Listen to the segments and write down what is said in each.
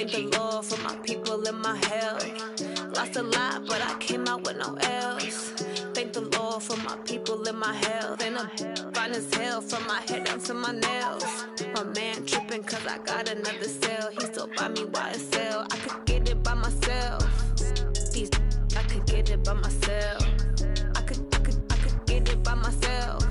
Thank the Lord for my people and my health. Lost a lot, but I came out with no L's. Thank the Lord for my people and my health. And I'm fine as hell from my head down to my nails. My man tripping cause I got another cell. He still buy me YSL. I could get it by myself. These I could get it by myself. I could get it by myself.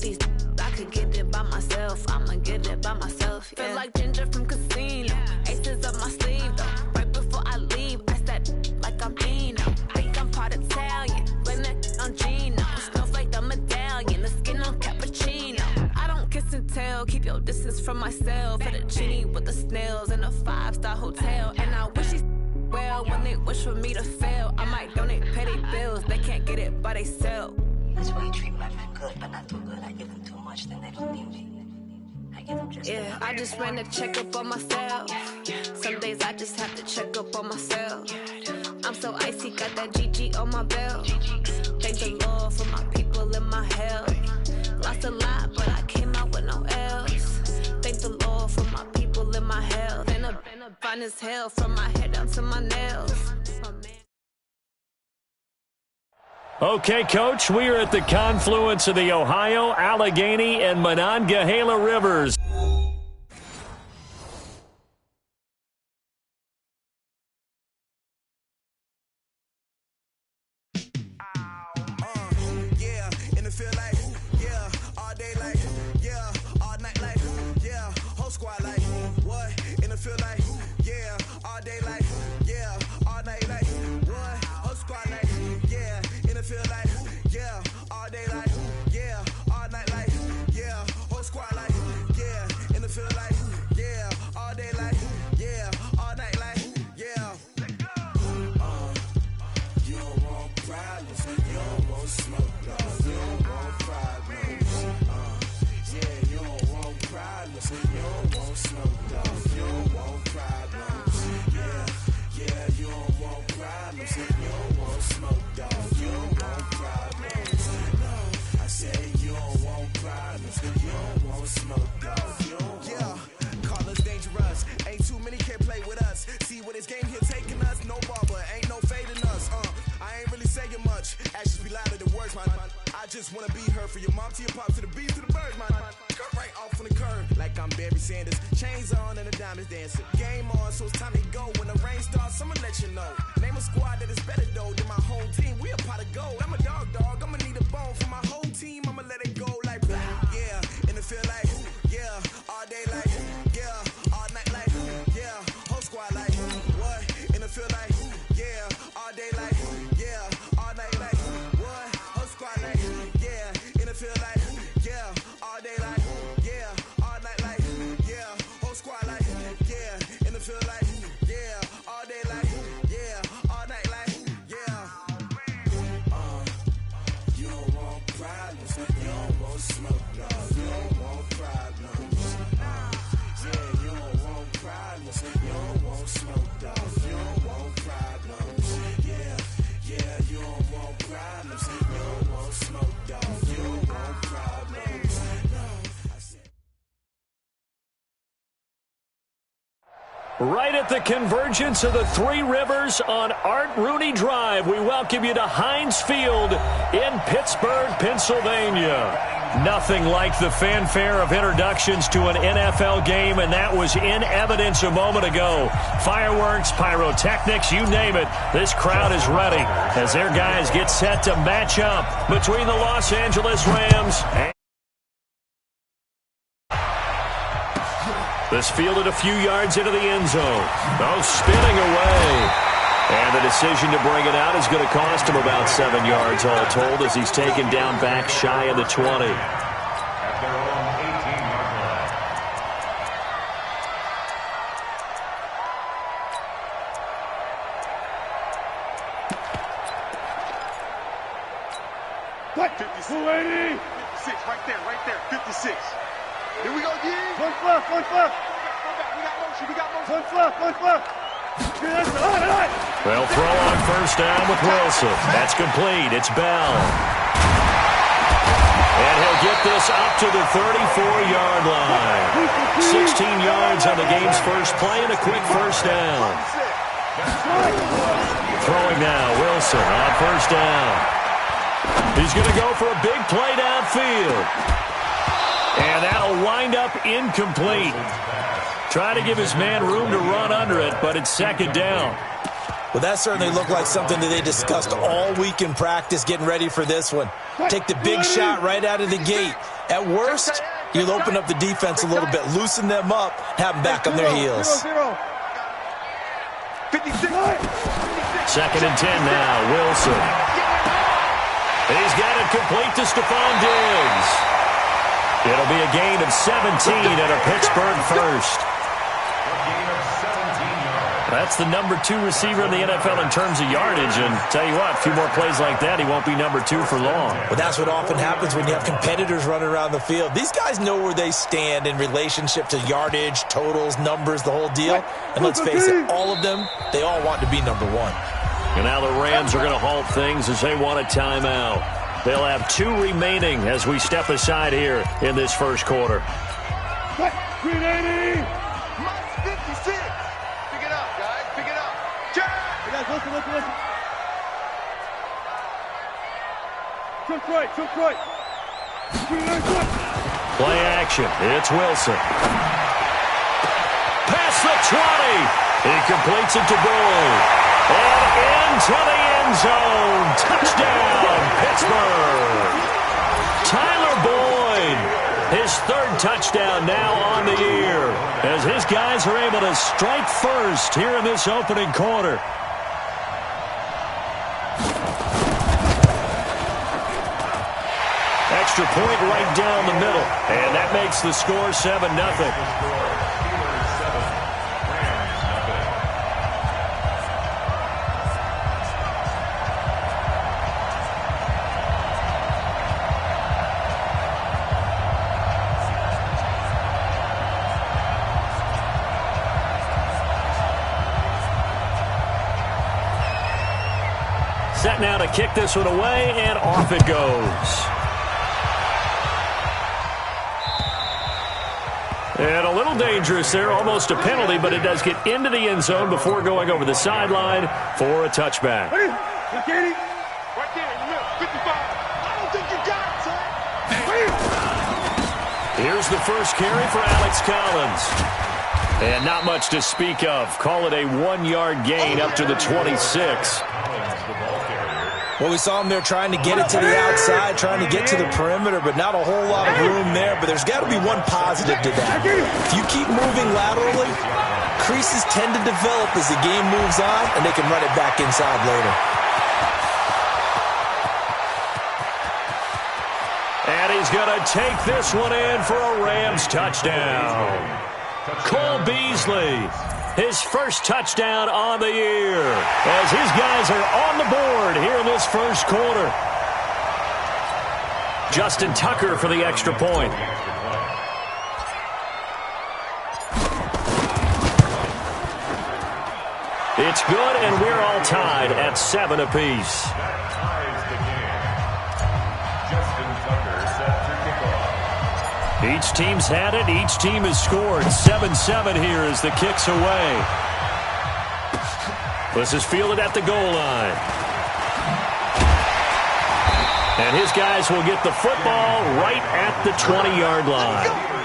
These I could get it by myself. I'ma get it by myself. Yeah. Feel like Ginger from Casino. Aces up my sleeve though. Right before I leave, I said like I'm Dino. Think I'm part Italian. Blame that on Gino. Snowflake the medallion. The skin on cappuccino. I don't kiss and tell. Keep your distance from myself. For the genie with the snails in a 5-star hotel. And I wish he well when they wish for me to fail. I might donate, pay their bills. They can't get it by they sell. That's why you treat my men good, but not too good. I give them too much, then they don't need me. I give them just yeah, I just ran a checkup on myself. Some days I just have to check up on myself. I'm so icy, got that GG on my belt. Thank the Lord for my people and my health. Lost a lot, but I came out with no L's. Thank the Lord for my people and my health. And I'm fine as hell from my head down to my nails. Okay, Coach, we are at the confluence of the Ohio, Allegheny, and Monongahela Rivers. Yeah, and it feel like, yeah, all day like, yeah, all night like, yeah, whole squad like, what? And it feel like, yeah, all day like, yeah, all night like, what? Whole squad like, yeah, and it feel like, yeah, all day like, yeah, all night like, yeah, whole squad like, yeah, and it feel like, yeah, all day like, yeah, all night like, yeah. You don't want problems, you don't want smoke, dog. You don't want problems. Yeah, you don't want problems, you don't want smoke, dog. You don't want problems. Yeah, you don't want problems, you don't want smoke, dog. You don't want problems. No, I said you don't want problems, you don't want smoke, dog. You don't want. Call us dangerous. Ain't too many can play with us. See what this game here taking us. No barber, ain't no fading us. I ain't really saying much. Actions be louder than words, man. I just wanna be heard for your mom to your pop to the beat to the birds, man. Cut right off on the curb like I'm Barry Sanders. Chains on and the diamonds dancing. Game on, so it's time to go. When the rain starts, I'ma let you know. Name a squad that is better though than my home team. We a pot of gold. I'm a dog. I'ma need a bone for my whole team. I'ma let it go like blah. Yeah, and it feel like yeah, all day like yeah, all night like yeah, whole squad like what? And it feel like yeah, all day like yeah, all night like what? Whole squad like yeah, and it feel like yeah, all day like yeah, all night like yeah, whole squad like yeah, and it feel like yeah, all day like yeah, all night like yeah. You don't want problems, you don't want smoke, dog. You don't want problems. Yeah, you don't want problems, you don't want smoke, dog. You don't want problems. Yeah, you don't want problems, you don't want smoke, dog. You don't want problems. No, I said. Right at the convergence of the three rivers on Art Rooney Drive, we welcome you to Heinz Field in Pittsburgh, Pennsylvania. Nothing like the fanfare of introductions to an NFL game, and that was in evidence a moment ago. Fireworks, pyrotechnics, you name it. This crowd is ready as their guys get set to match up between the Los Angeles Rams and this fielded a few yards into the end zone. Oh, spinning away. And the decision to bring it out is going to cost him about 7 yards all told as he's taken down back shy of the 20. What? 56, right there, 56. Here we go, G. One fluff. We got motion. One fluff. They'll throw on first down with Wilson. That's complete. It's Bell. And he'll get this up to the 34-yard line. 16 yards on the game's first play and a quick first down. Throwing now, Wilson on first down. He's going to go for a big play downfield. And that'll wind up incomplete. Trying to give his man room to run under it, but it's second down. Well, that certainly looked like something that they discussed all week in practice getting ready for this one. Take the big shot right out of the gate. At worst, you'll open up the defense a little bit, loosen them up, have them back on their heels. 56. Second and 10 now, Wilson. He's got it complete to Stephon Diggs. It'll be a gain of 17 and a Pittsburgh first. That's the number 2 receiver in the NFL in terms of yardage, and tell you what, a few more plays like that, he won't be number 2 for long. Well, that's what often happens when you have competitors running around the field. These guys know where they stand in relationship to yardage, totals, numbers, the whole deal. And let's face it, all of them, they all want to be number 1. And now the Rams are going to halt things as they want a timeout. They'll have 2 remaining as we step aside here in this first quarter. 380. 56. Pick it up, guys. Pick it up. Listen. Trump right. Play action. It's Wilson. Past the 20. He completes it to goal. And into the end zone. Touchdown, Pittsburgh. Tyler Boyd. His 3rd touchdown now on the year as his guys are able to strike first here in this opening quarter. Extra point right down the middle, and that makes the score 7-0. Set now to kick this one away, and off it goes. And a little dangerous there, almost a penalty, but it does get into the end zone before going over the sideline for a touchback. Right there in the middle, 55. I don't think you got it, son. Here's the first carry for Alex Collins. And not much to speak of. Call it a 1-yard gain up to the 26. Well, we saw him there trying to get it to the outside, trying to get to the perimeter, but not a whole lot of room there. But there's got to be one positive to that. If you keep moving laterally, creases tend to develop as the game moves on, and they can run it back inside later. And he's going to take this one in for a Rams touchdown. Cole Beasley, his first touchdown on the year, as his guys are on the board here in this first quarter. Justin Tucker for the extra point. It's good, and we're all tied at 7 apiece. Each team's had it. Each team has scored. 7-7 here as the kick's away. This is fielded at the goal line. And his guys will get the football right at the 20-yard line.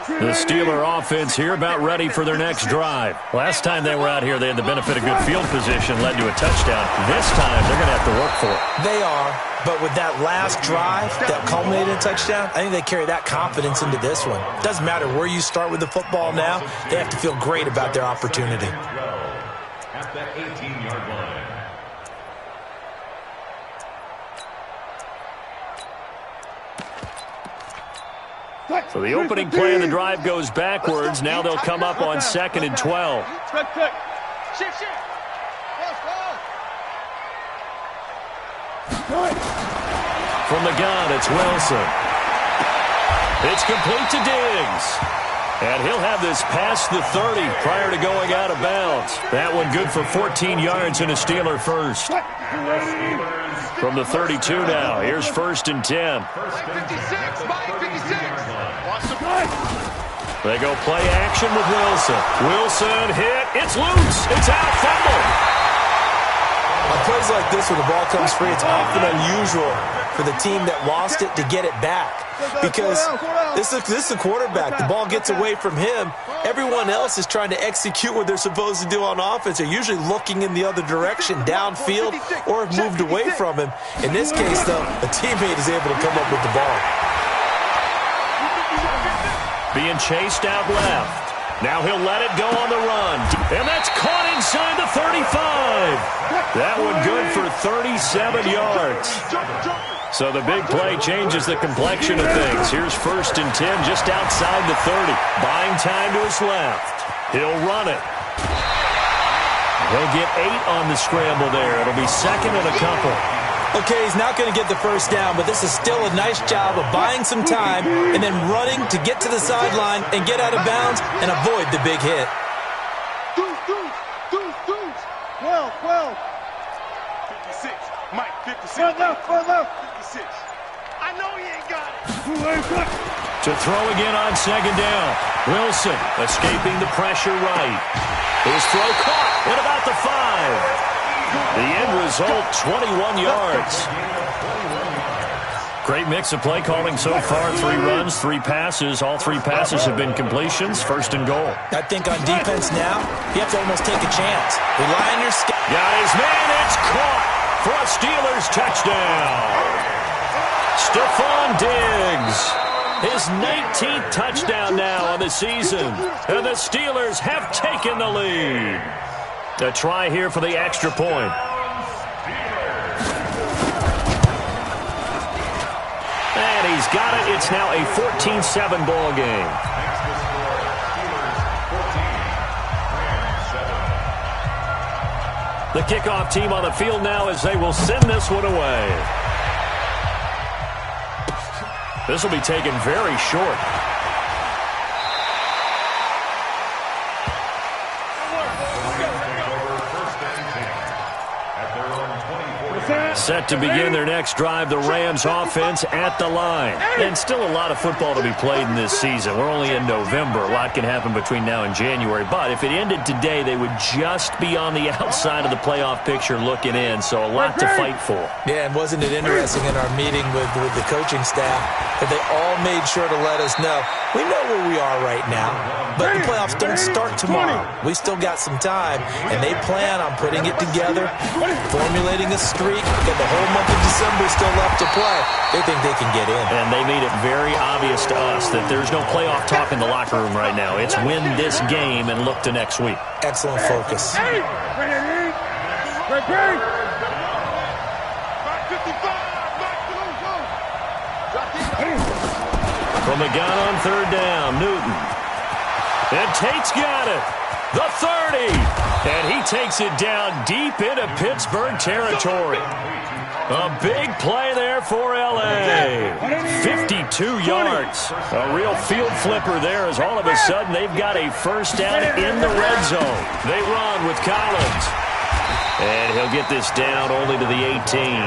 The Steeler offense here about ready for their next drive. Last time they were out here, they had the benefit of good field position, led to a touchdown. This time, they're going to have to work for it. They are, but with that last drive that culminated in a touchdown, I think they carry that confidence into this one. Doesn't matter where you start with the football now, they have to feel great about their opportunity. At the 18-yard line. So the opening play of the drive goes backwards. Now they'll come up on 2nd and 12. From the gun, it's Wilson. It's complete to Diggs. And he'll have this past the 30 prior to going out of bounds. That one good for 14 yards and a Steeler first. From the 32 now, here's 1st and 10. 56, Mike, 56. They go play action with Wilson. Wilson hit. It's loose. It's out. Fumble. On plays like this, when the ball comes free, it's often unusual for the team that lost it to get it back. Because this is a quarterback. The ball gets away from him. Everyone else is trying to execute what they're supposed to do on offense. They're usually looking in the other direction, downfield, or have moved away from him. In this case, though, a teammate is able to come up with the ball. Being chased out left. Now he'll let it go on the run. And that's caught inside the 35. That one good for 37 yards. So the big play changes the complexion of things. Here's 1st and 10 just outside the 30. Buying time to his left. He'll run it. He'll get 8 on the scramble there. It'll be 2nd and a couple. Okay, he's not going to get the first down, but this is still a nice job of buying some time and then running to get to the sideline and get out of bounds and avoid the big hit. 12. 56. Mike, 56. Front left. 56. I know he ain't got it. To throw again on 2nd down. Wilson escaping the pressure right. His throw caught at about the 5. The end result, 21 yards. Great mix of play calling so far. 3 runs, 3 passes. All 3 passes have been completions. 1st and goal. I think on defense now, you have to almost take a chance. Rely on your skill. Got his man. It's caught for a Steelers touchdown. Stephon Diggs. His 19th touchdown now on the season. And the Steelers have taken the lead. A try here for the extra point. And he's got it. It's now a 14-7 ball game. The kickoff team on the field now as they will send this one away. This will be taken very short. Set to begin their next drive, the Rams offense at the line. And still a lot of football to be played in this season. We're only in November. A lot can happen between now and January. But if it ended today, they would just be on the outside of the playoff picture looking in. So a lot to fight for. Yeah, and wasn't it interesting in our meeting with the coaching staff that they all made sure to let us know, we know where we are right now, but the playoffs don't start tomorrow. We still got some time, and they plan on putting it together, formulating a streak. Got the whole month of December still left to play. They think they can get in. And they made it very obvious to us that there's no playoff talk in the locker room right now. It's win this game and look to next week. Excellent focus. From the gun on 3rd down, Newton. And Tate's got it. The 30. And he takes it down deep into Pittsburgh territory. A big play there for L.A. 52 yards. A real field flipper there as all of a sudden they've got a first down in the red zone. They run with Collins. And he'll get this down only to the 18.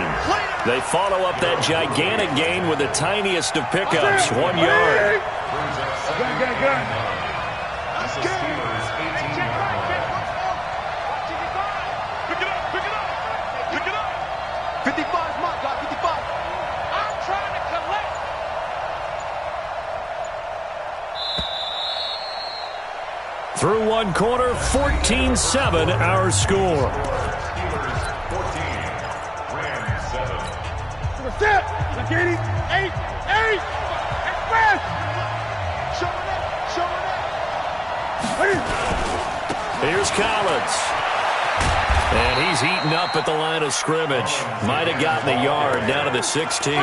They follow up that gigantic gain with the tiniest of pickups, 1 yard. Through one quarter, 14-7 our score. Here's Collins. And he's eaten up at the line of scrimmage. Might have gotten a yard down to the 16.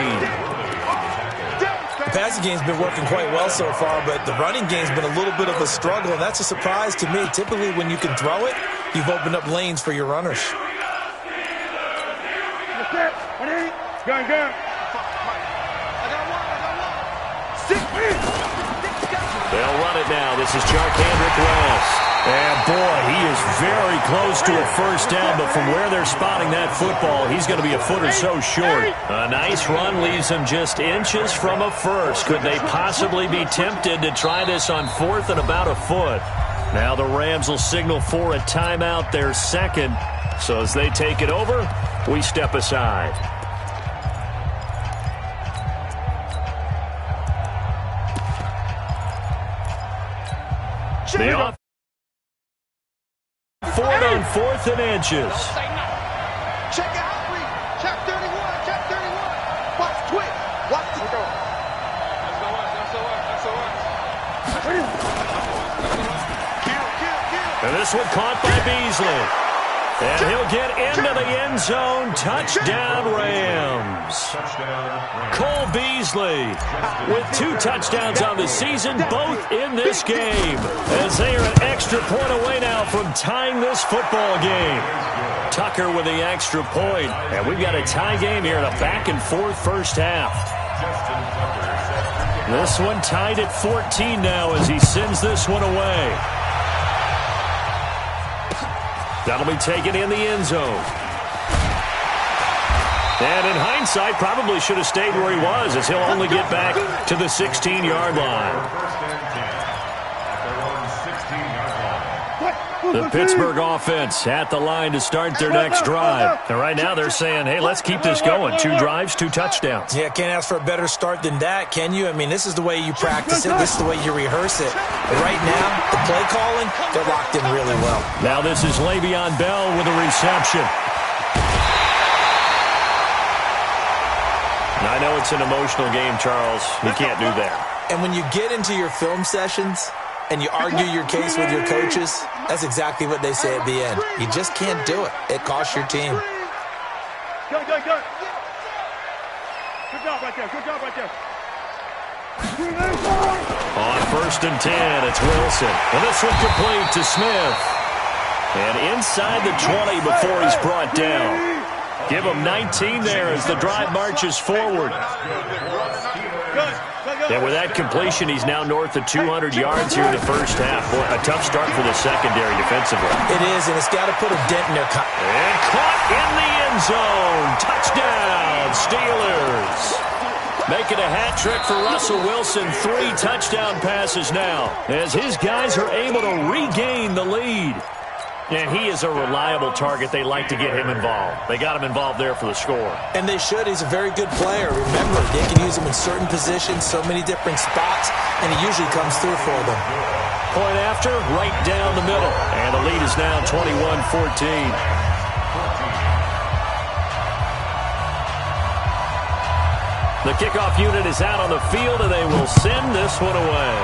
The passing game's been working quite well so far, but the running game's been a little bit of a struggle, and that's a surprise to me. Typically, when you can throw it, you've opened up lanes for your runners. They'll run it now. This is Jarkandrick West. And, boy, he is very close to a first down, but from where they're spotting that football, he's going to be a foot or so short. A nice run leaves him just inches from a first. Could they possibly be tempted to try this on fourth and about a foot? Now the Rams will signal for a timeout, their second. So as they take it over, we step aside. The off Ford on fourth and inches. Check out, check 31, check 31. Watch twitch, watch the go. And this one caught by Beasley. And he'll get into the end zone. Touchdown, Rams. Cole Beasley with 2 touchdowns on the season, both in this game, as they are an extra point away now from tying this football game. Tucker with the extra point, and we've got a tie game here in a back-and-forth first half. This one tied at 14 now as he sends this one away. That'll be taken in the end zone. And in hindsight, probably should have stayed where he was, as he'll only get back to the 16-yard line. The Pittsburgh offense at the line to start their next drive. And right now they're saying, hey, let's keep this going. 2 drives, 2 touchdowns. Yeah, can't ask for a better start than that, can you? I mean, this is the way you practice it. This is the way you rehearse it. But right now, the play calling, they're locked in really well. Now this is Le'Veon Bell with a reception. I know it's an emotional game, Charles. You can't do that. And when you get into your film sessions and you argue your case with your coaches, that's exactly what they say at the end. You just can't do it. It costs your team. Good. Good job right there. Good job right there. On 1st and 10, it's Wilson. And this one complete to Smith. And inside the 20 before he's brought down. Give him 19 there as the drive marches forward. And with that completion, he's now north of 200 yards here in the first half. Boy, a tough start for the secondary defensively. It is, and it's got to put a dent in their... And caught in the end zone. Touchdown, Steelers. Making a hat trick for Russell Wilson. 3 touchdown passes now as his guys are able to regain the lead. And he is a reliable target. They like to get him involved. They got him involved there for the score. And they should. He's a very good player. Remember, they can use him in certain positions, so many different spots, and he usually comes through for them. Point after, right down the middle. And the lead is now 21-14. The kickoff unit is out on the field, and they will send this one away.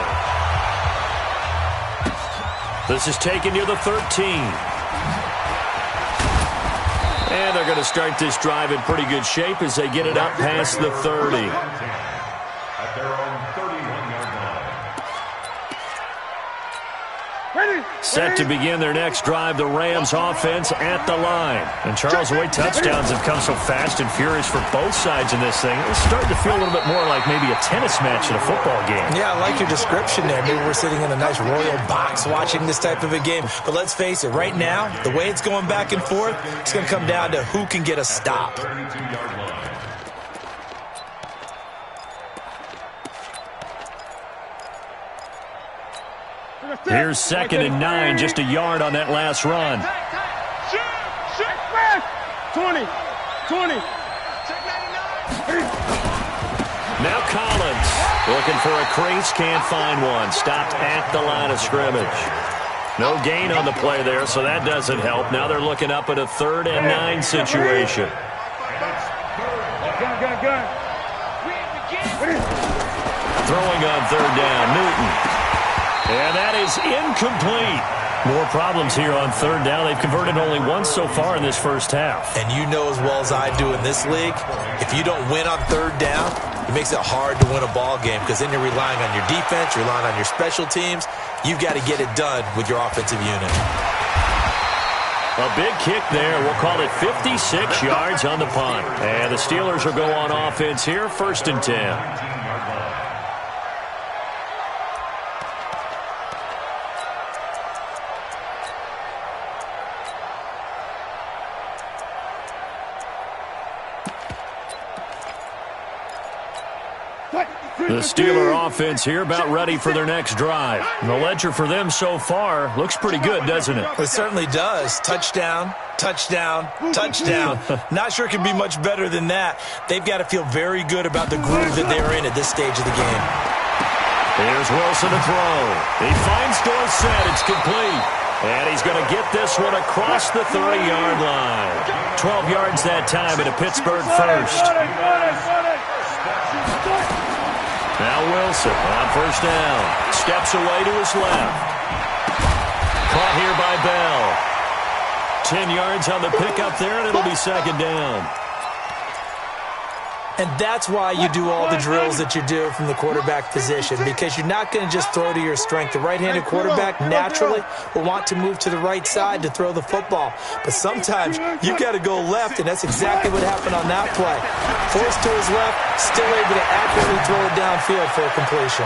This is taken near the 13. And they're going to start this drive in pretty good shape as they get it up past the 30. At their own 31-yard line. Set to begin their next drive, the Rams offense at the line. And Charles, the way touchdowns have come so fast and furious for both sides in this thing, it's starting to feel a little bit more like maybe a tennis match in a football game. Yeah, I like your description there. Maybe we're sitting in a nice royal box watching this type of a game. But let's face it, right now, the way it's going back and forth, it's going to come down to who can get a stop. 32-yard line. Here's 2nd and 9, just a yard on that last run. 20. Now Collins looking for a crease, can't find one. Stopped at the line of scrimmage. No gain on the play there, so that doesn't help. Now they're looking up at a 3rd and 9 situation. Throwing on 3rd down, Newton. And that is incomplete. More problems here on 3rd down. They've converted only once so far in this first half. And you know as well as I do in this league, if you don't win on 3rd down, it makes it hard to win a ball game because then you're relying on your defense, you're relying on your special teams. You've got to get it done with your offensive unit. A big kick there. We'll call it 56 yards on the punt. And the Steelers will go on offense here, 1st and 10. The Steeler offense here about ready for their next drive. And the ledger for them so far looks pretty good, doesn't it? It certainly does. Touchdown, touchdown, touchdown. Not sure it can be much better than that. They've got to feel very good about the groove that they're in at this stage of the game. Here's Wilson to throw. He finds Dorsett. It's complete. And he's going to get this one across the 30-yard line. 12 yards that time at a Pittsburgh first. Now Wilson on first down. Steps away to his left. Caught here by Bell. 10 yards on the pickup there, and it'll be second down. And that's why you do all the drills that you do from the quarterback position, because you're not going to just throw to your strength. The right-handed quarterback naturally will want to move to the right side to throw the football. But sometimes you've got to go left, and that's exactly what happened on that play. Forced to his left, still able to accurately throw it downfield for a completion.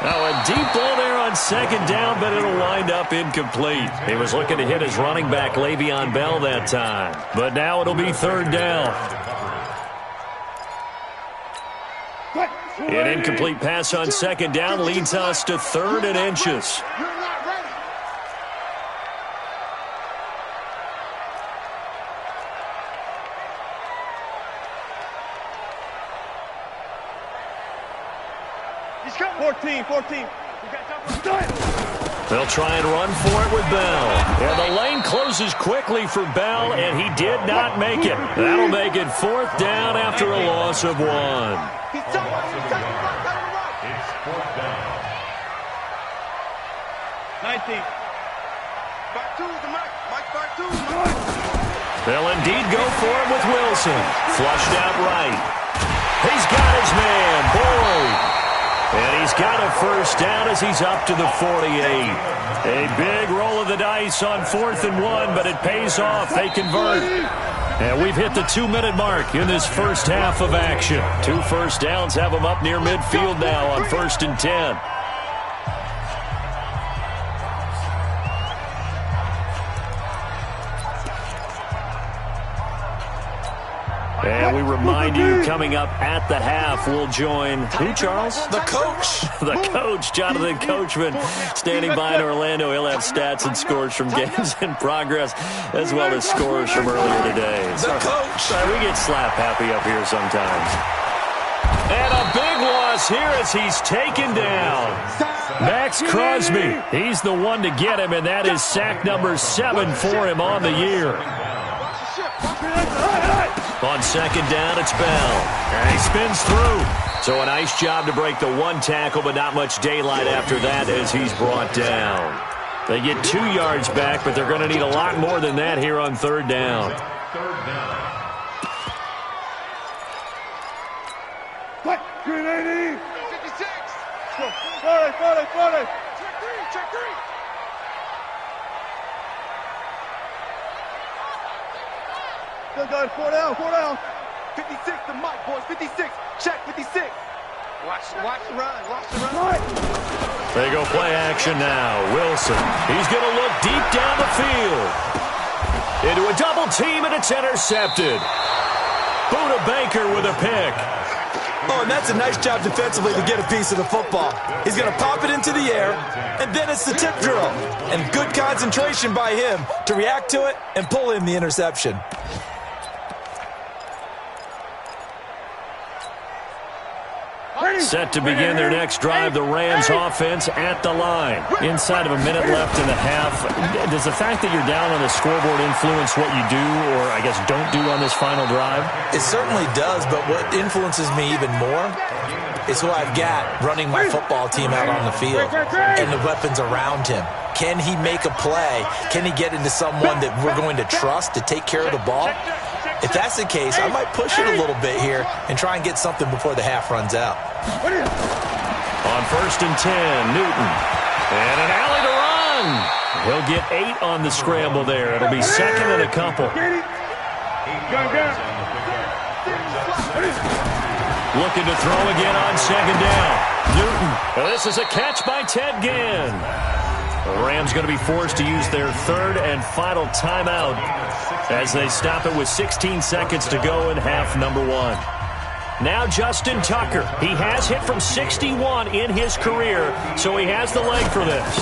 Now a deep ball there on second down, but it'll wind up incomplete. He was looking to hit his running back, Le'Veon Bell, that time. But now it'll be third down. An incomplete pass on second down leads us to 3rd and inches. You're not ready. He's got 14. They'll try and run for it with Bell. And the lane closes quickly for Bell, and he did not make it. That'll make it 4th down after a loss of 1. He's talking. It's 4th down. 19. Back two to Mike back two. They'll indeed go for it with Wilson. Flushed out right. He's got his man, Boyd. And he's got a first down as he's up to the 48. A big roll of the dice on 4th and 1, but it pays off. They convert. And we've hit the 2-minute mark in this first half of action. 2 first downs have them up near midfield now on 1st and 10. And we remind you, coming up at the half, we'll join who, Charles? The coach. The coach, Jonathan Coachman, standing by in Orlando. He'll have stats and scores from games in progress, as well as scores from earlier today. The coach. Sorry, we get slap happy up here sometimes. And a big loss here as he's taken down. Max Crosby, he's the one to get him, and that is sack number 7 for him on the year. On second down, it's Bell. And he spins through. So a nice job to break the 1 tackle, but not much daylight after that as he's brought down. They get 2 yards back, but they're going to need a lot more than that here on 3rd down. 3rd down. What? 380. 56. Go. 40. Check three. Still got 4 down. 56 to Mike, boys. 56. Check 56. Watch the run. They go play action now. Wilson. He's going to look deep down the field. Into a double team, and it's intercepted. Buda Baker with a pick. Oh, and that's a nice job defensively to get a piece of the football. He's going to pop it into the air, and then it's the tip drill. And good concentration by him to react to it and pull in the interception. Set to begin their next drive, the Rams offense at the line. Inside of a minute left in the half. Does the fact that you're down on the scoreboard influence what you do, or I guess don't do on this final drive? It certainly does, but what influences me even more is who I've got running my football team out on the field and the weapons around him. Can he make a play? Can he get into someone that we're going to trust to take care of the ball? If that's the case, I might push it a little bit here and try and get something before the half runs out. On 1st and 10, Newton. And an alley to run. He'll get 8 on the scramble there. It'll be 2nd and a couple. Looking to throw again on 2nd down. Newton. This is a catch by Ted Ginn. The Rams going to be forced to use their 3rd and final timeout as they stop it with 16 seconds to go in half number 1. Now Justin Tucker. He has hit from 61 in his career, so he has the leg for this.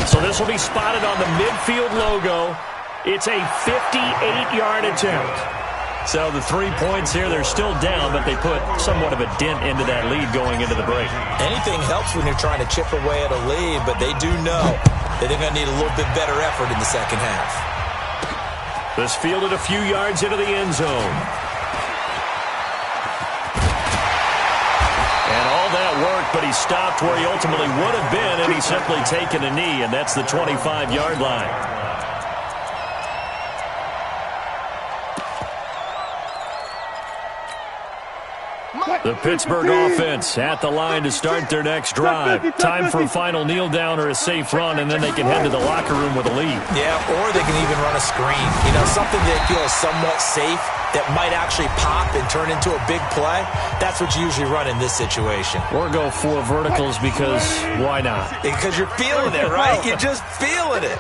So this will be spotted on the midfield logo. It's a 58-yard attempt. So the 3 points here, they're still down, but they put somewhat of a dent into that lead going into the break. Anything helps when you're trying to chip away at a lead, but they do know that they're going to need a little bit better effort in the second half. This fielded a few yards into the end zone. And all that worked, but he stopped where he ultimately would have been, and he's simply taken a knee, and that's the 25-yard line. The Pittsburgh offense at the line to start their next drive. Time for a final kneel down or a safe run, and then they can head to the locker room with a lead. Yeah, or they can even run a screen. You know, something they feel is somewhat safe that might actually pop and turn into a big play. That's what you usually run in this situation. Or go 4 verticals because why not? Because you're feeling it, right? You're just feeling it.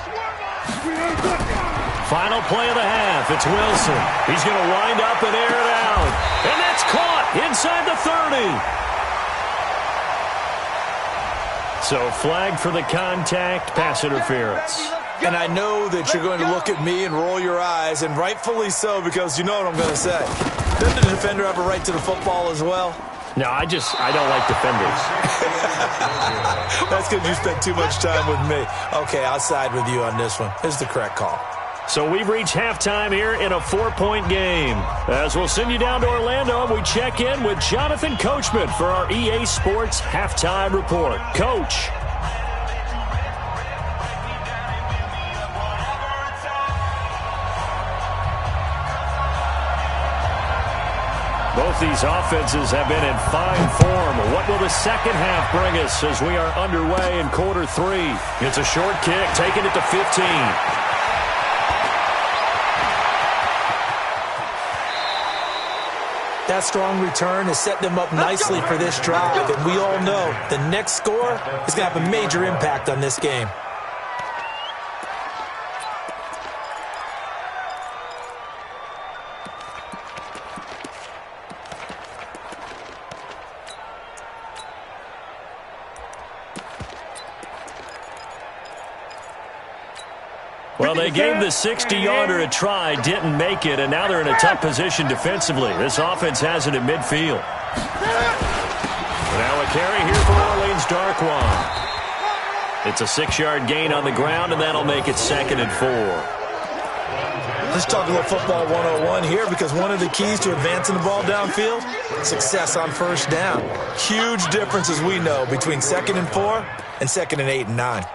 Final play of the half. It's Wilson. He's going to wind up and air it out. And that's caught inside the 30. So flag for the contact, pass interference. And I know that you're going to look at me and roll your eyes, and rightfully so, because you know what I'm going to say. Doesn't the defender have a right to the football as well? No, I don't like defenders. That's because you spent too much time with me. Okay, I'll side with you on this one. Here's the correct call. So we've reached halftime here in a 4-point game. As we'll send you down to Orlando, we check in with Jonathan Coachman for our EA Sports Halftime Report. Coach. Both these offenses have been in fine form. What will the second half bring us as we are underway in quarter 3? It's a short kick, taking it to 15. That strong return has set them up nicely for this drive, and we all know the next score is going to have a major impact on this game. Well, they gave the 60-yarder a try, didn't make it, and now they're in a tough position defensively. This offense has it at midfield. Now a carry here for Orleans Darkwan. It's a 6-yard gain on the ground, and that'll make it 2nd and 4. Let's talk a little football 101 here, because one of the keys to advancing the ball downfield, success on first down. Huge difference, as we know, between 2nd and 4 and 2nd and 8 and 9.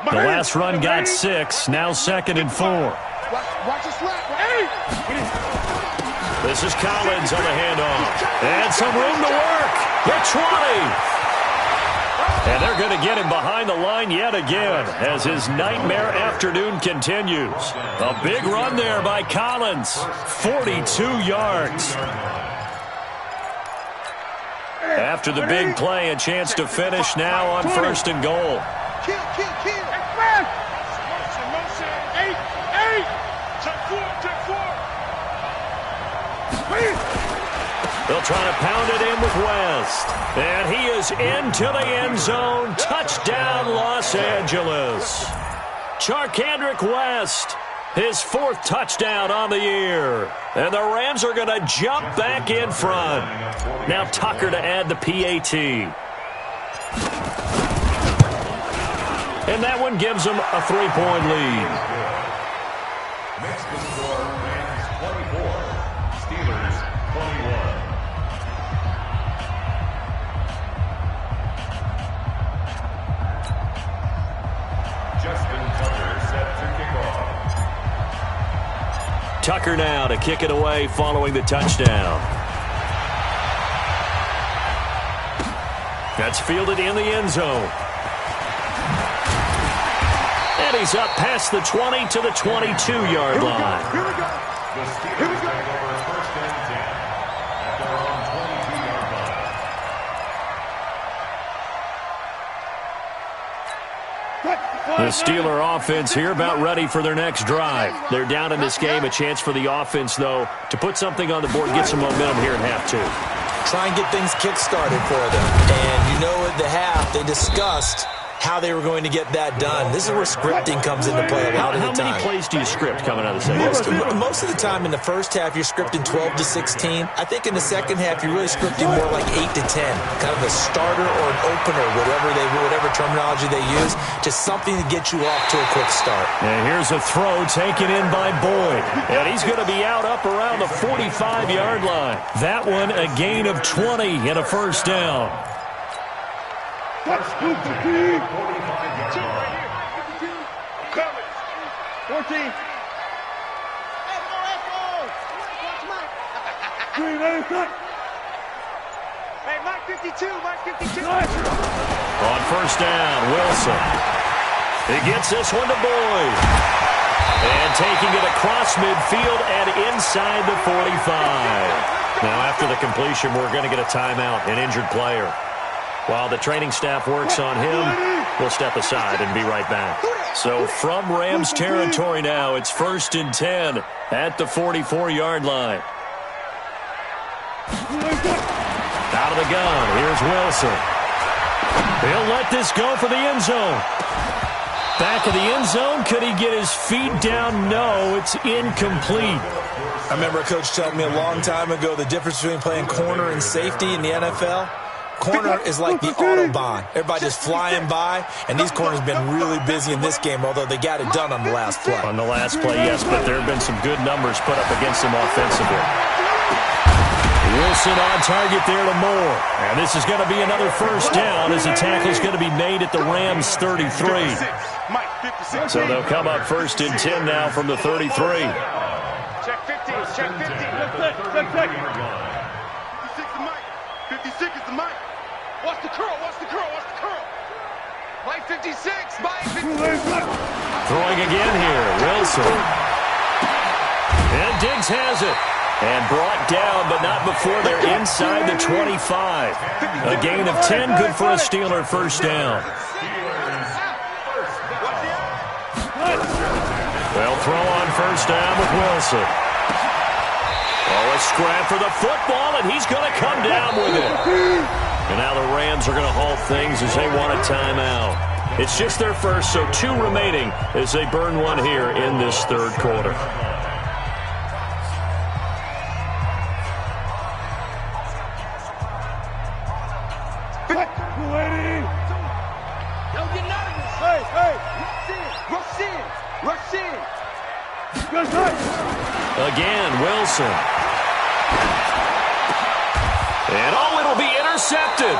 The last run got 6, now 2nd and 4. This is Collins on the handoff. And some room to work. The 20. And they're going to get him behind the line yet again as his nightmare afternoon continues. A big run there by Collins. 42 yards. After the big play, a chance to finish now on 1st and goal. Kill. Motion. 8. Check 4. They'll try to pound it in with West. And he is into the end zone. Touchdown, Los Angeles. Charkandrick West, his 4th touchdown on the year. And the Rams are going to jump back in front. Now Tucker to add the PAT. And that one gives them a 3-point lead. Next to score, Rams 24, Steelers 21. Justin Tucker set to kick off. Tucker now to kick it away following the touchdown. That's fielded in the end zone. And he's up past the 20 to the 22-yard line. The Steelers take over 1st and 10 at their own 22-yard The Steeler offense here about ready for their next drive. They're down in this game. A chance for the offense, though, to put something on the board, get some momentum here in half two. Try and get things kick-started for them. And you know at the half, they discussed how they were going to get that done. This is where scripting comes into play a lot of the time. How many plays do you script coming out of the second half? Most of the time in the first half, you're scripting 12 to 16. I think in the second half, you're really scripting more like 8 to 10. Kind of a starter or an opener, whatever terminology they use, just something to get you off to a quick start. And here's a throw taken in by Boyd. And he's going to be out up around the 45-yard line. That one a gain of 20 and a first down. 14. 14. Hey, Mike 52, Mike 52. On first down, Wilson. He gets this one to Boyd. And taking it across midfield and inside the 45. Now after the completion, we're going to get a timeout, an injured player. While the training staff works on him, we'll step aside and be right back. So from Rams territory now, it's 1st and 10 at the 44-yard line. Out of the gun, here's Wilson. He'll let this go for the end zone. Back of the end zone, could he get his feet down? No, it's incomplete. I remember a coach telling me a long time ago the difference between playing corner and safety in the NFL. Corner is like the Autobahn. Everybody just flying by, and these corners have been really busy in this game, although they got it done on the last play. On the last play, yes, but there have been some good numbers put up against them offensively. Wilson on target there to Moore. And this is going to be another first down as the tackle is going to be made at the Rams' 33. So they'll come up 1st and 10 now from the 33. Check 50, check 50. Check 56 to Mike. 56 is the Mike. Watch the curl, watch the curl, watch the curl. Mike 56, Mike 56. Throwing again here, Wilson. And Diggs has it. And brought down, but not before they're inside the 25. A gain of 10, good for a Steeler first down. They'll throw on first down with Wilson. Oh, a scrap for the football, and he's going to come down with it. And now the Rams are going to halt things as they want a timeout. It's just their first, so 2 remaining as they burn one here in this third quarter. Again, Wilson. And it'll be intercepted.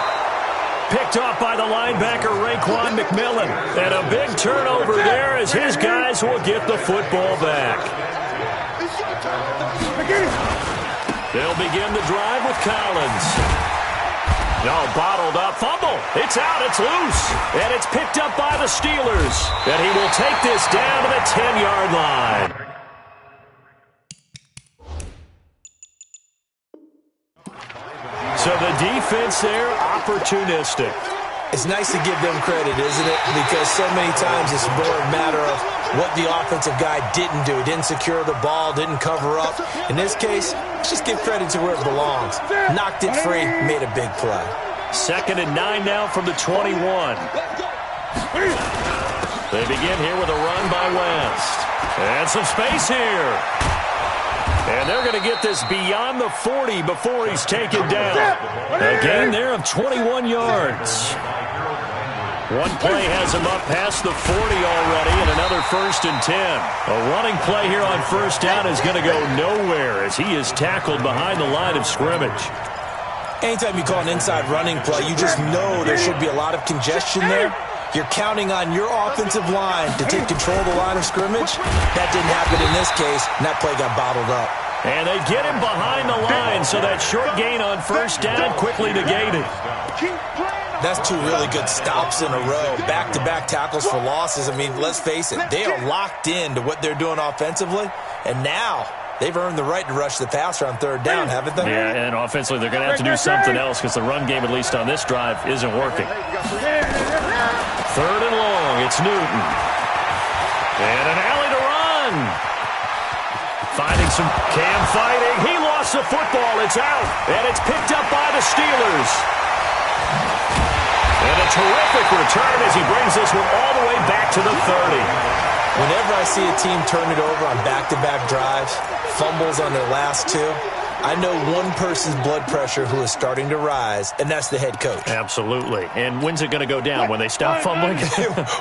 Picked off by the linebacker, Raekwon McMillan. And a big turnover there as his guys will get the football back. They'll begin the drive with Collins. No, bottled up, fumble. It's out, it's loose. And it's picked up by the Steelers. And he will take this down to the 10-yard line. So the defense there, opportunistic. It's nice to give them credit, isn't it? Because so many times it's more a matter of what the offensive guy didn't do. He didn't secure the ball, didn't cover up. In this case, let's just give credit to where it belongs. Knocked it free, made a big play. 2nd and 9 now from the 21. They begin here with a run by West. And some space here. And they're going to get this beyond the 40 before he's taken down. A gain there of 21 yards. One play has him up past the 40 already, and another 1st and 10. A running play here on first down is going to go nowhere as he is tackled behind the line of scrimmage. Anytime you call an inside running play, you just know there should be a lot of congestion there. You're counting on your offensive line to take control of the line of scrimmage. That didn't happen in this case, and that play got bottled up. And they get him behind the line, so that short gain on first down quickly negated. That's 2 really good stops in a row. Back-to-back tackles for losses. I mean, let's face it, they are locked in to what they're doing offensively, and now they've earned the right to rush the passer on 3rd down, haven't they? Yeah, and offensively they're going to have to do something else because the run game, at least on this drive, isn't working. 3rd and long It's Newton. And an alley to run. Finding some Cam fighting. He lost the football. It's out. And it's picked up by the Steelers. And a terrific return as he brings this one all the way back to the 30. Whenever I see a team turn it over on back-to-back drives, fumbles on their last two, I know one person's blood pressure who is starting to rise, and that's the head coach. Absolutely. And when's it going to go down? When they stop fumbling?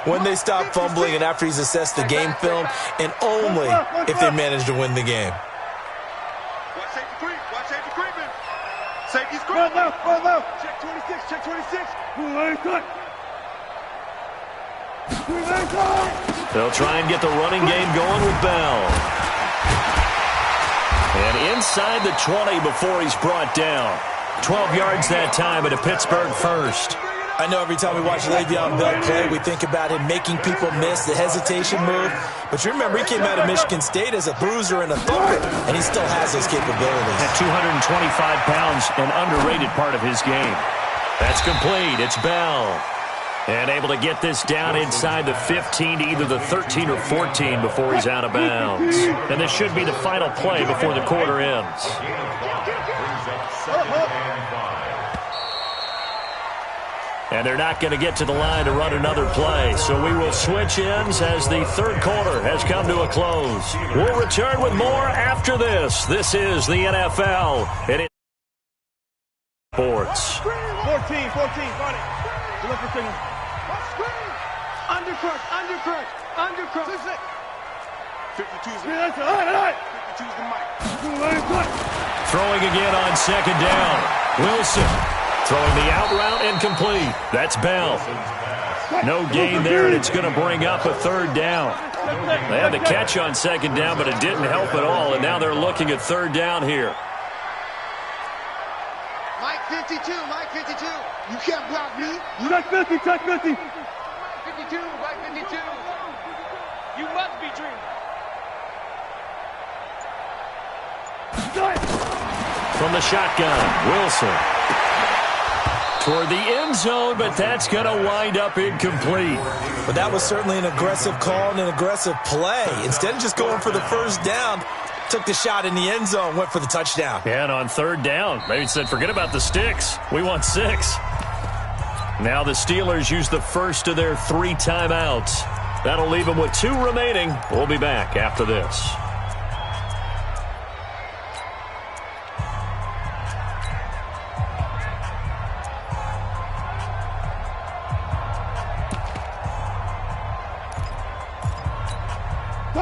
When they stop fumbling and after he's assessed the game film, and only if they manage to win the game. Watch safety creep. Watch safety creeping. Safety's creeping. Run left. Check 26. Check 26. They'll try and get the running game going with Bell. And inside the 20 before he's brought down. 12 yards that time at a Pittsburgh first. I know every time we watch Le'Veon Bell play, we think about him making people miss the hesitation move. But you remember, he came out of Michigan State as a bruiser and a thumper, and he still has those capabilities. At 225 pounds, an underrated part of his game. That's complete. It's Bell. And able to get this down inside the 15 to either the 13 or 14 before he's out of bounds. And this should be the final play before the quarter ends. And they're not going to get to the line to run another play. So we will switch ends as the third quarter has come to a close. We'll return with more after this. This is the NFL. And it's sports. 14, run it. Good luck for signal. Undercrush. 52's the 52's the mic. Throwing again on second down. Wilson throwing the out route incomplete. That's Bell. No gain there, and it's going to bring up a third down. They had the catch on second down, but it didn't help at all, and now they're looking at third down here. Mike 52. You can't block me. Check 50. 52, Mike 52. You must be dreaming. From the shotgun, Wilson. Toward the end zone, but that's going to wind up incomplete. But that was certainly an aggressive call and an aggressive play. Instead of just going for the first down, took the shot in the end zone, went for the touchdown. And on third down, maybe said, forget about the sticks. We want 6. Now the Steelers use the first of their 3 timeouts. That'll leave them with 2 remaining. We'll be back after this.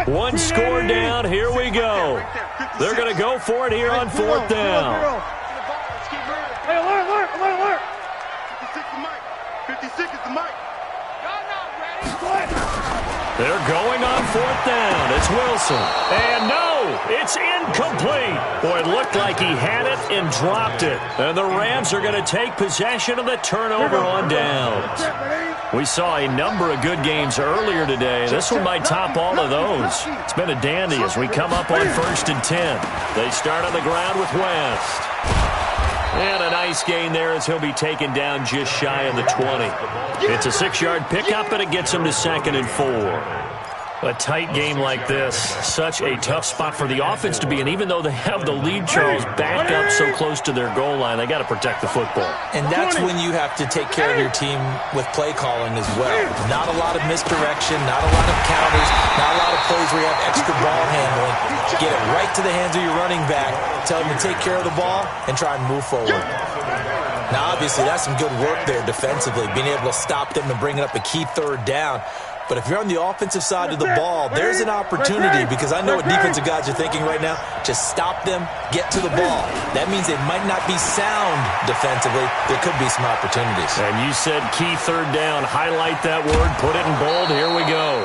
One score down. Here we go. They're going to go for it here on 4th down. Hey, alert. 56 the mic. 56 is the mic. They're going on 4th down. It's Wilson. And no, it's incomplete. Boy, it looked like he had it and dropped it. And the Rams are going to take possession of the turnover on downs. We saw a number of good games earlier today. This one might top all of those. It's been a dandy as we come up on 1st and 10. They start on the ground with West. And a nice gain there as he'll be taken down just shy of the 20. It's a 6-yard pickup, and it gets him to 2nd and 4. A tight game like this, such a tough spot for the offense to be in. Even though they have the lead, Charles, back up so close to their goal line, they got to protect the football. And that's when you have to take care of your team with play calling as well. Not a lot of misdirection, not a lot of counters, not a lot of plays where you have extra ball handling. Get it right to the hands of your running back, tell him to take care of the ball, and try and move forward. Now, obviously, that's some good work there defensively, being able to stop them and bring up a key third down. But if you're on the offensive side of the ball, there's an opportunity, because I know what defensive guys are thinking right now. Just stop them, get to the ball. That means they might not be sound defensively. There could be some opportunities. And you said key third down. Highlight that word. Put it in bold. Here we go.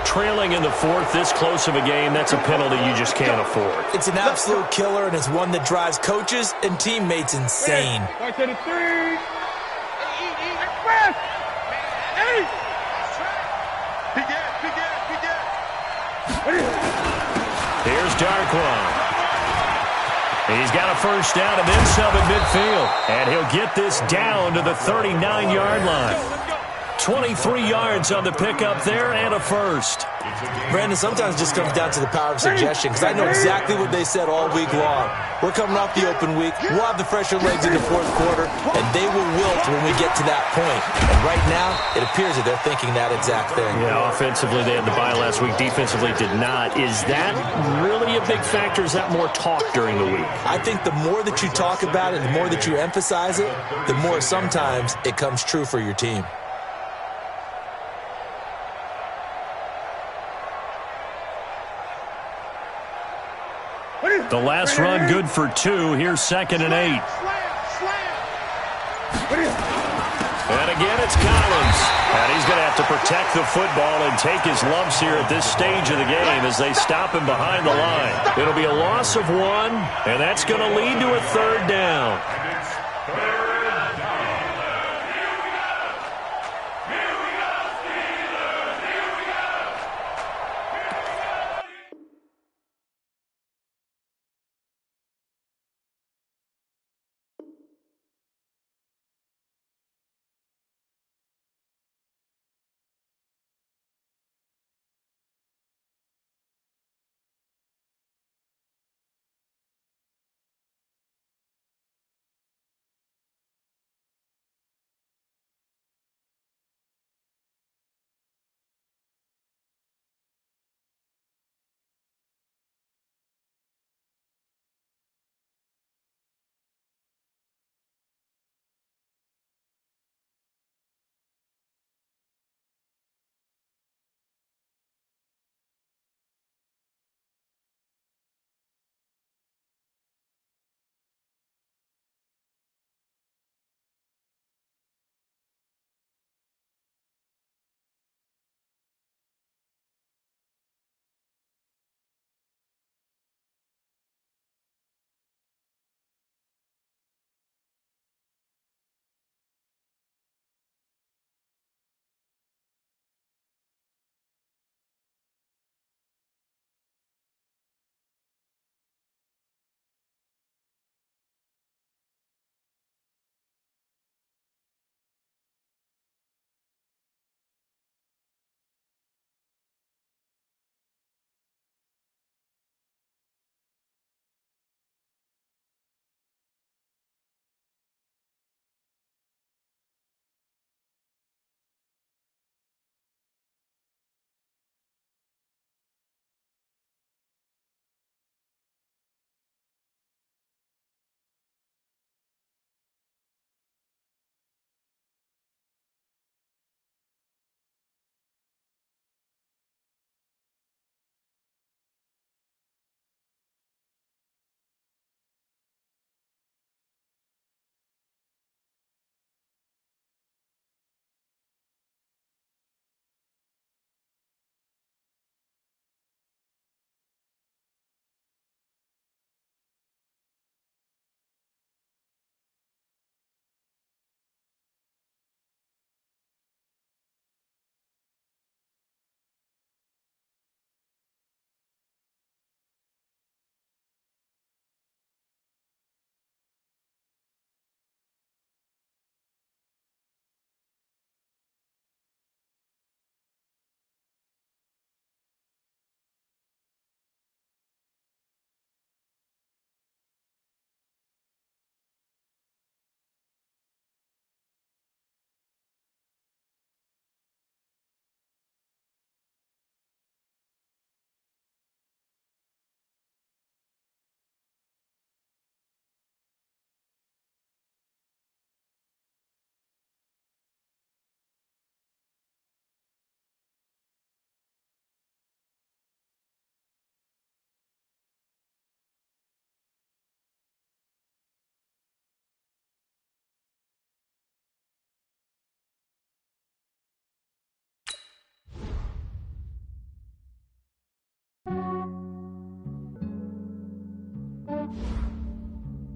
Trailing in the 4th, this close of a game, that's a penalty you just can't afford. It's an absolute killer, and it's one that drives coaches and teammates insane. Right to the 3. Here's Darquan. He's got a first down and then some at midfield. And he'll get this down to the 39-yard line. 23 yards on the pickup there and a first. Brandon, sometimes it just comes down to the power of suggestion, because I know exactly what they said all week long. We're coming off the open week. We'll have the fresher legs in the fourth quarter, and they will wilt when we get to that point. And right now, it appears that they're thinking that exact thing. Yeah, offensively, they had the bye last week. Defensively, did not. Is that really a big factor? Is that more talk during the week? I think the more that you talk about it, the more that you emphasize it, the more sometimes it comes true for your team. The last run good for 2. Here's 2nd and 8. And again, it's Collins. And he's going to have to protect the football and take his lumps here at this stage of the game as they stop him behind the line. It'll be a loss of 1, and that's going to lead to a 3rd down.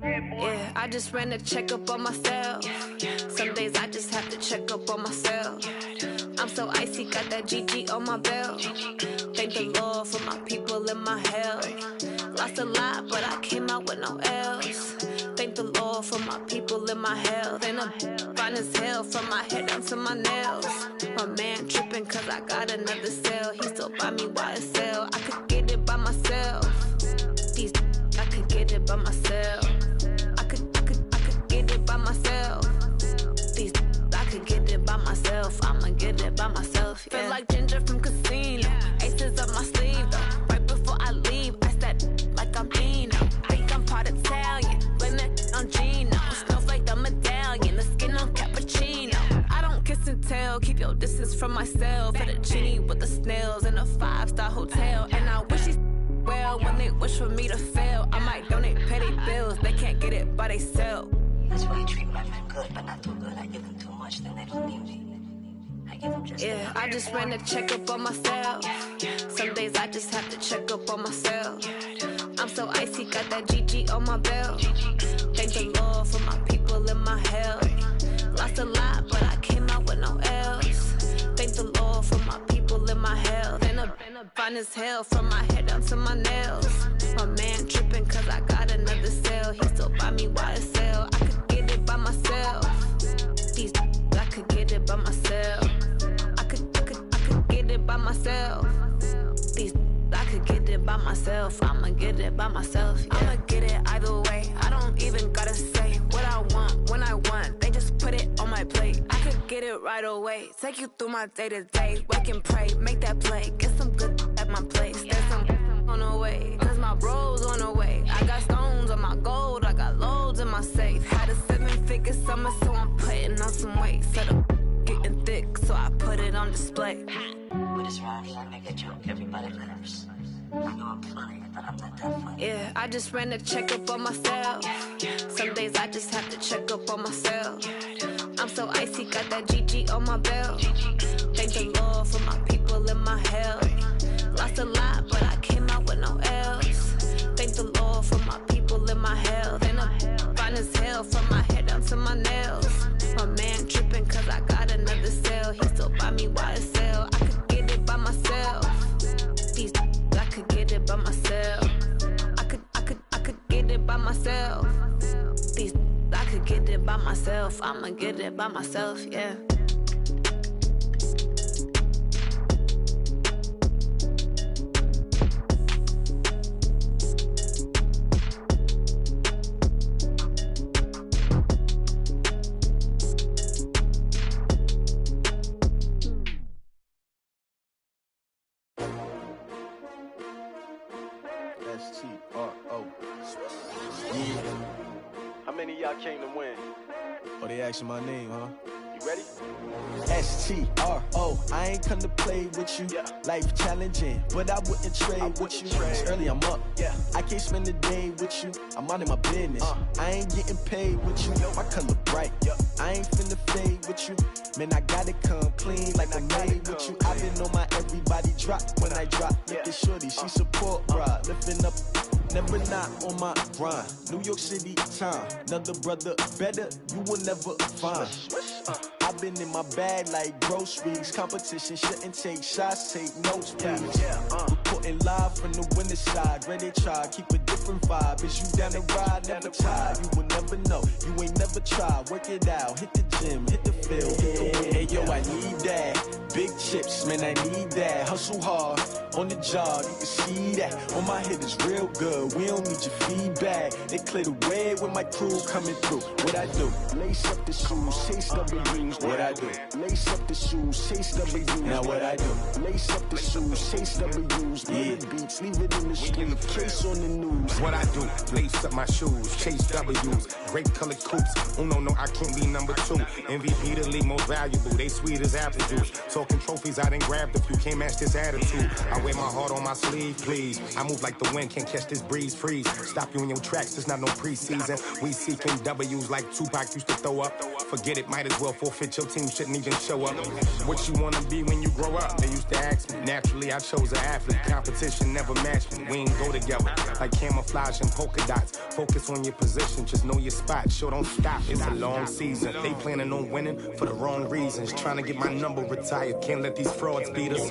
Yeah, I just ran a checkup on myself. Some days I just have to check up on myself. I'm so icy, got that GG on my belt. Thank the Lord for my people and my health. Lost a lot, but I came out with no L's. Thank the Lord for my people in my health. And I'm fine as hell from my head down to my nails. My man tripping cause I got another cell. He still buy me YSL. I could get it by myself. These I could get it by myself. I could get it by myself. These I could get it by myself. I'ma get it by myself. Yeah. Feel like Ginger from Casino. Aces up my sleeve though. Right before I leave, I said like I'm Eno. Think I'm part Italian. Blame it on Gino. Smells like the medallion. The skin on cappuccino. I don't kiss and tell. Keep your distance from myself. Put a genie with the snails in a 5-star hotel. And I wish she well when they wish for me to fail. I might donate petty bills. They can't get it by themselves. That's why I treat my men good, but not too good. I give them too much, then they don't need me. I give them just yeah, I just ran a checkup on myself. Some days I just have to check up on myself. I'm so icy, got that GG on my belt. Thank the Lord for my people in my health. Lost a lot, but I came out with no L's. Thank the Lord for my people in my health. And I'm fine as hell from my head down to my nails. My man tripping cause I got another cell. He still buy me YSL. I could get it by myself. These I could get it by myself. I could get it by myself. These I could get it by myself. I'ma get it by myself. Yeah. I'ma get it either way. I don't even gotta say what I want when I want. They just put it on my plate. I could get it right away. Take you through my day to day. Wake and pray, make that play. Get some good at my place. There's some on the way. Cause my bro's on the way. I got stones on my gold. I got loads in my safe. Had a 7-figure summer, so I'm putting on some weight. Set up getting thick, so I put it on display. With this round here, I make a joke, everybody laughs. I know I'm funny, but I'm not that funny. Yeah, I just ran a checkup on myself. Some days I just have to check up on myself. I'm so icy, got that GG on my belt. Thank the Lord for my people in my health. Lost a lot, but I came out with no L's. Thank the Lord for my people in my health. And I'm fine as hell from my head down to my nails. My man tripping cause I got another cell. He still buy me YSL. I could get it by myself. These I could get it by myself. I could get it by myself. These I could get it by myself. I'ma get it by myself, yeah. S-T-R-O. Yeah. How many of y'all came to win? Oh, they asking my name, huh? You ready? S-T-R-O. I ain't come to play with you. Yeah. Life challenging, but I wouldn't trade with you. It's early, I'm up. Yeah. I can't spend the day with you. I'm minding my business. I ain't getting paid with you. My color bright. I ain't finna fade with you. Man, I gotta come clean like I'm made with you. I've been on my everybody drop when I drop. Look at shorty, she support, bruh. Lifting up, never not on my grind. New York City time. Another brother better, you will never find. I've been in my bag like groceries. Competition shouldn't take shots, take notes, please. Reporting live from the winter side. Ready to try, keep a different vibe. Is you down the ride, never tired. You will never know, you ain't never tried. Work it out, hit the gym, hit the field, hit the wind. Hey yo, I need that. Big chips, man, I need that. Hustle hard, on the job, you can see that. On my head is real good, we don't need your feedback. They clear the way with my crew coming through. What I do? Lace up the shoes, chase W's. What I do? Lace up the shoes, chase W's. Now what I do? Lace up the shoes, chase W's. Yeah. Beats, leave it in the street, case on the news. What I do? Lace up my shoes, chase W's. Great colored coops. Oh no, I can't be number 2. MVP the league most valuable. They sweet as apple juice. Talking trophies, I done grabbed a few. Can't match this attitude. I wear my heart on my sleeve, please. I move like the wind, can't catch this breeze. Freeze. Stop you in your tracks. It's not no preseason. We seeking W's like Tupac used to throw up. Forget it, might as well forfeit. Your team shouldn't even show up. What you wanna be when you grow up? They used to ask me. Naturally, I chose an athlete. Competition never matched me. We ain't go together like camouflage and polka dots. Focus on your position, just know your spot. Sure, don't stop. It's a long season. They planning on winning for the wrong reasons. Trying to get my number retired. Can't let these frauds beat us.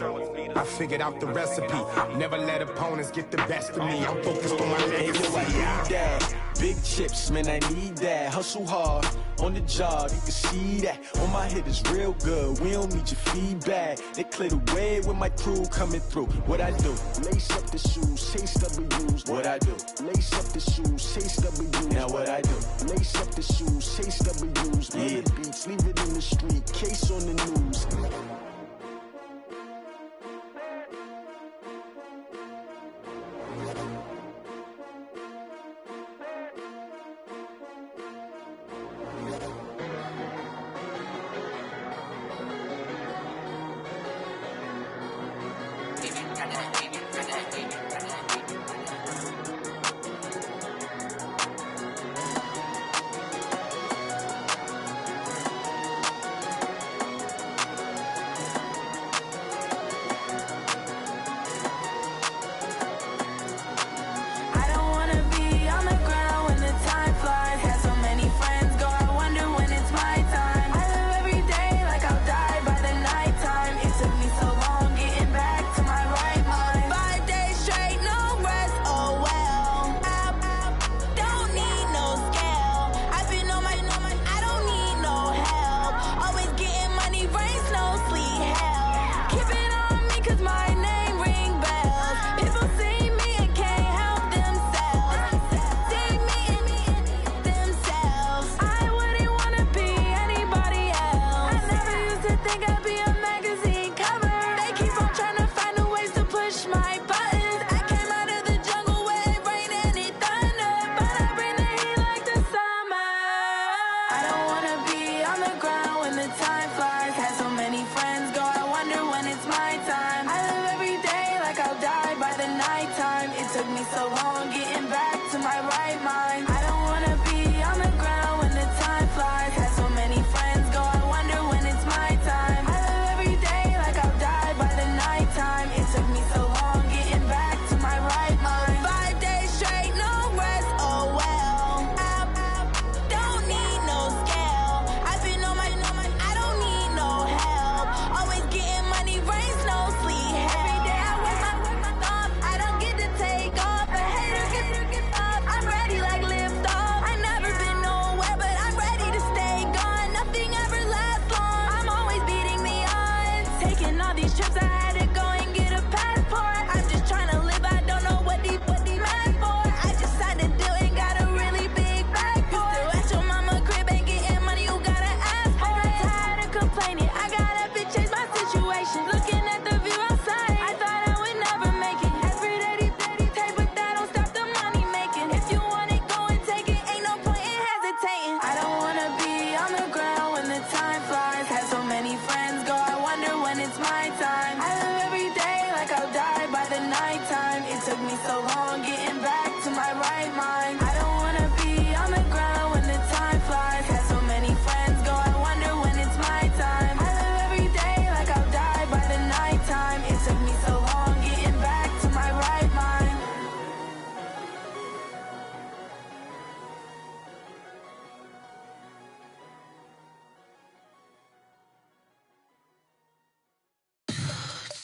I figured out the recipe. Never let opponents get the best of me. I'm focused on my legacy. I need that. Big chips, man, I need that. Hustle hard on the job, you can see that. On my head is real good. We don't need your feedback. They clear the way with my crew coming through. What I do? Lace up the shoes, chase W's. What I do? Lace up the shoes, chase W's. Now what I do? Lace up the shoes, chase W's. Yeah. The beats, leave it in the street, case on the news.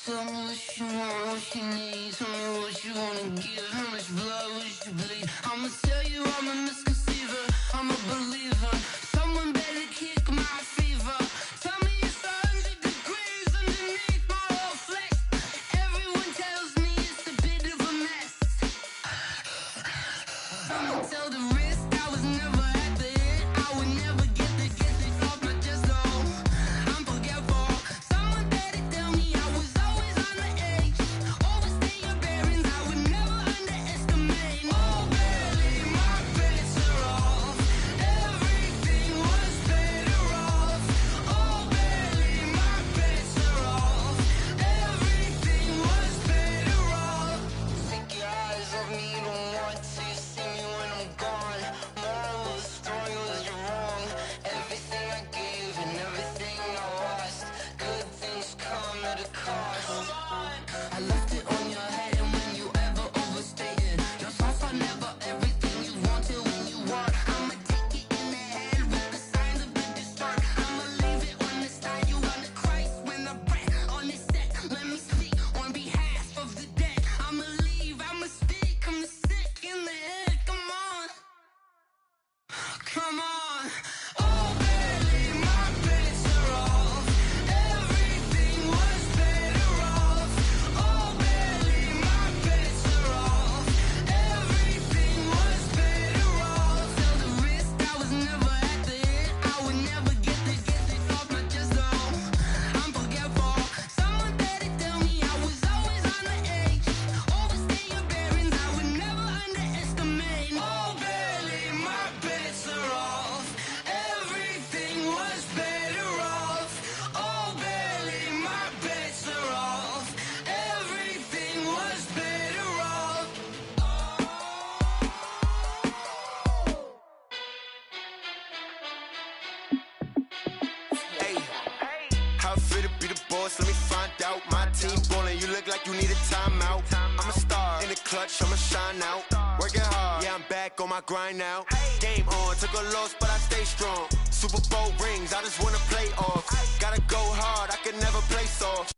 Tell me what you want, what you need. Tell me what you wanna give. How much blood would you bleed? I'ma tell you I'm a misconceiver. I'm a believer. Someone better kick my fever. Tell me it's 100 degrees underneath my whole flesh. Everyone tells me it's a bit of a mess. I'ma tell the risk I was never at the end. I would never get this off my chest though. I'm forgetful. Someone better tell me I was always on the edge. Overstay your bearings, I would never underestimate. Oh, barely, my bets are off. like you need a timeout. I'm a star in the clutch, I'ma shine out. Working hard, yeah, I'm back on my grind now. Game on, took a loss, but I stay strong. Super Bowl rings, I just wanna play off. Gotta go hard, I can never play soft.